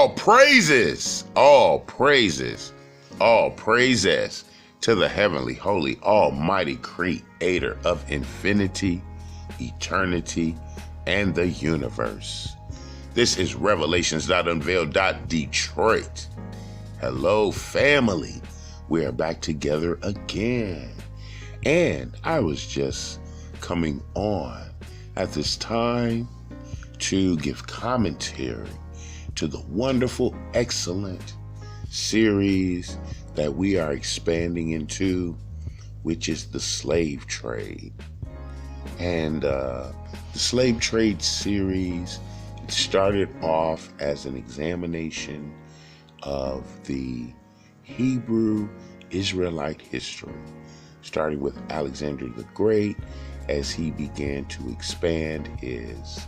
all praises to the heavenly, holy, almighty creator of infinity, eternity, and the universe. This is Revelations.Unveiled. Detroit. Hello, family. We are back together again. And I was just coming on at this time to give commentary to the wonderful, excellent series that we are expanding into, which is the slave trade. And the slave trade series, it started off as an examination of the Hebrew Israelite history, starting with Alexander the Great as he began to expand his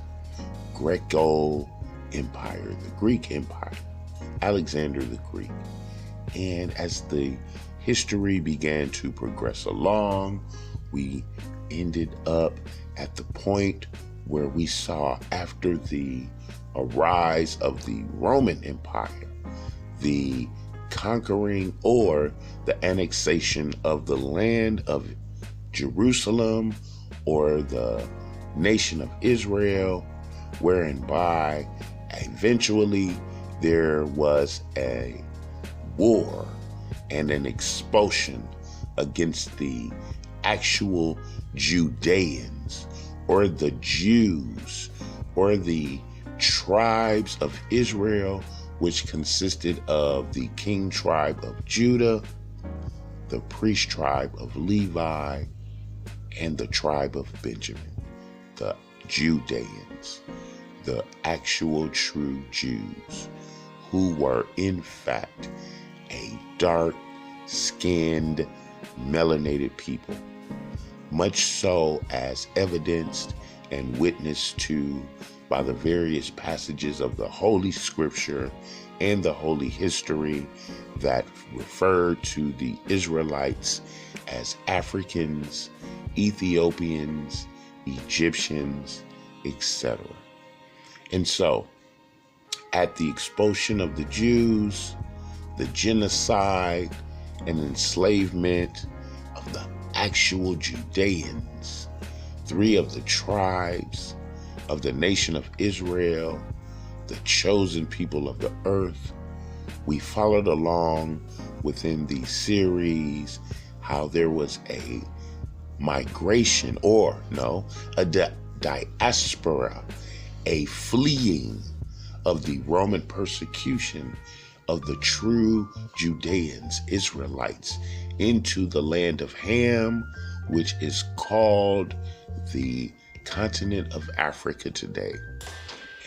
Greco Empire, the Greek Empire, Alexander the Greek. And as the history began to progress along, we ended up at the point where we saw, after the rise of the Roman Empire, the conquering or the annexation of the land of Jerusalem or the nation of Israel, wherein by eventually there was a war and an expulsion against the actual Judeans or the Jews or the tribes of Israel, which consisted of the king tribe of Judah, the priest tribe of Levi, and the tribe of Benjamin, the Judeans, the actual true Jews, who were in fact a dark-skinned, melanated people, much so as evidenced and witnessed to by the various passages of the Holy Scripture and the Holy History that refer to the Israelites as Africans, Ethiopians, Egyptians, etc. And so, at the expulsion of the Jews, the genocide and enslavement of the actual Judeans, 3 of the tribes of the nation of Israel, the chosen people of the earth, we followed along within the series how there was a migration, a diaspora, a fleeing of the Roman persecution of the true Judeans, Israelites, into the land of Ham, which is called the continent of Africa today.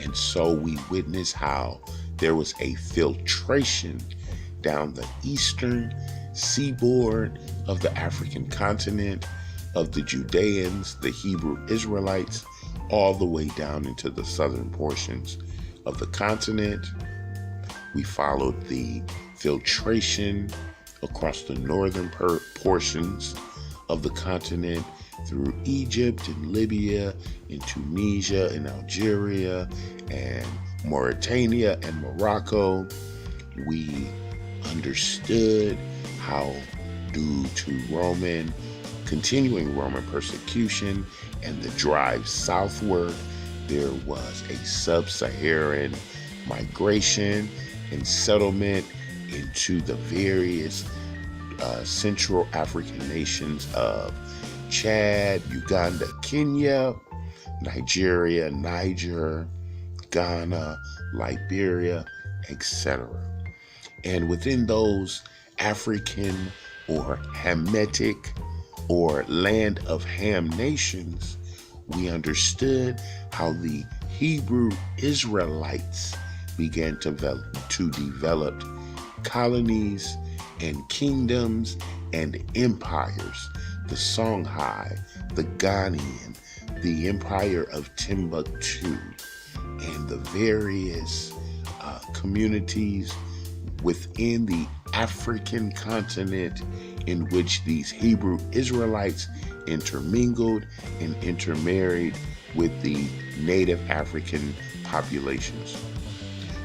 And so we witness how there was a filtration down the eastern seaboard of the African continent of the Judeans, the Hebrew Israelites, all the way down into the southern portions of the continent. We followed the filtration across the northern portions of the continent through Egypt and Libya and Tunisia and Algeria and Mauritania and Morocco. We understood how, due to continuing Roman persecution and the drive southward, there was a sub-Saharan migration and settlement into the various Central African nations of Chad, Uganda, Kenya, Nigeria, Niger, Ghana, Liberia, etc. And within those African or Hamitic or land of Ham nations, we understood how the Hebrew Israelites began to develop colonies and kingdoms and empires, the Songhai, the Ghanaian, the Empire of Timbuktu, and the various communities within the African continent in which these Hebrew Israelites intermingled and intermarried with the native African populations.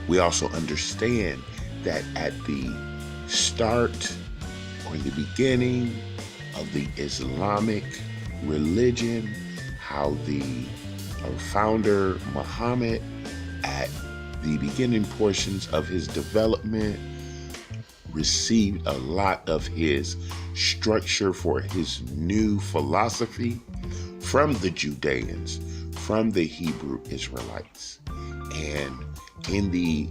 We also understand that at the start or the beginning of the Islamic religion, how the founder Muhammad, at the beginning portions of his development, received a lot of his structure for his new philosophy from the Judeans, from the Hebrew Israelites. And in the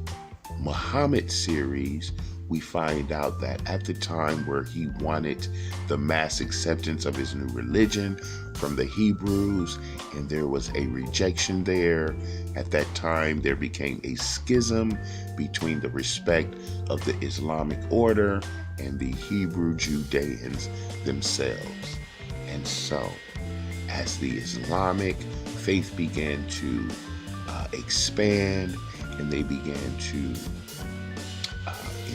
Muhammad series, we find out that at the time where he wanted the mass acceptance of his new religion from the Hebrews, and there was a rejection there, at that time there became a schism between the respect of the Islamic order and the Hebrew Judeans themselves. And so, as the Islamic faith began to expand, and they began to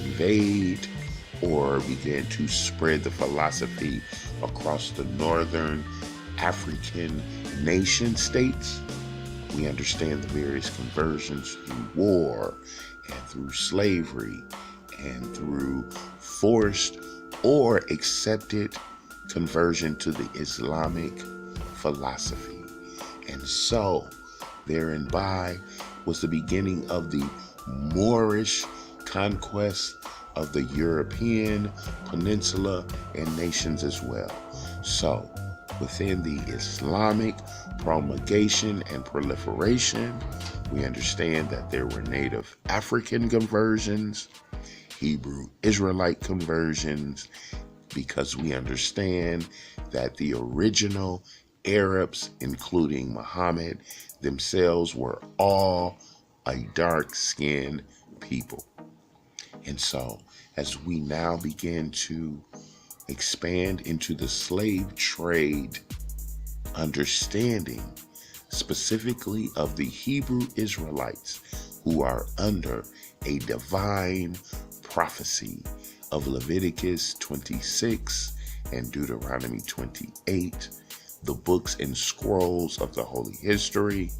invade or began to spread the philosophy across the northern African nation states, we understand the various conversions through war and through slavery and through forced or accepted conversion to the Islamic philosophy. And so, therein by was the beginning of the Moorish conquest of the European peninsula and nations as well. So, within the Islamic promulgation and proliferation, we understand that there were native African conversions, Hebrew Israelite conversions, because we understand that the original Arabs, including Muhammad themselves, were all a dark-skinned people. And so, as we now begin to expand into the slave trade understanding, specifically of the Hebrew Israelites who are under a divine prophecy of Leviticus 26 and Deuteronomy 28, the books and scrolls of the Holy History,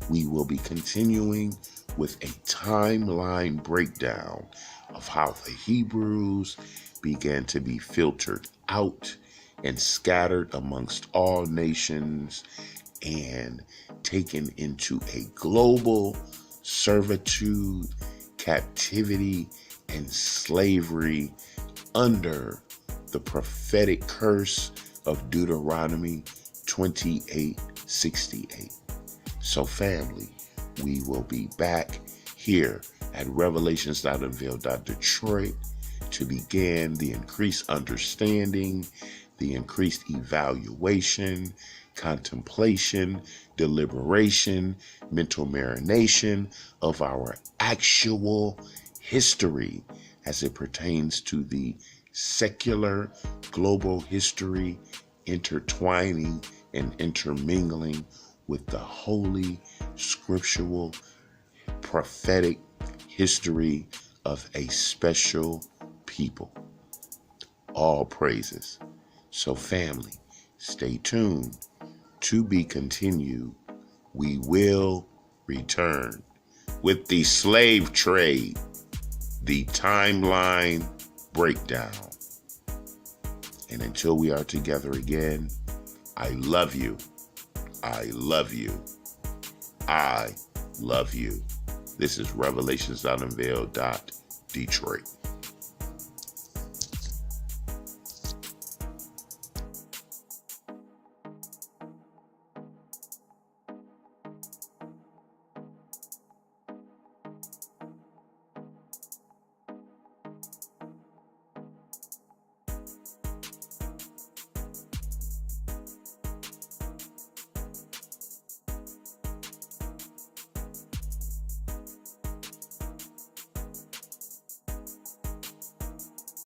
we will be continuing with a timeline breakdown of how the Hebrews began to be filtered out and scattered amongst all nations and taken into a global servitude, captivity, and slavery under the prophetic curse of Deuteronomy 28:68. So family, we will be back here at Revelations.Unveiled.Detroit to begin the increased understanding, the increased evaluation, contemplation, deliberation, mental marination of our actual history as it pertains to the secular global history, intertwining and intermingling with the holy, scriptural, prophetic history of a special people. All praises. So family, stay tuned. To be continued. We will return with the slave trade, the timeline breakdown. And until we are together again, I love you. I love you. I love you. This is Revelations.Unveiled.Detroit.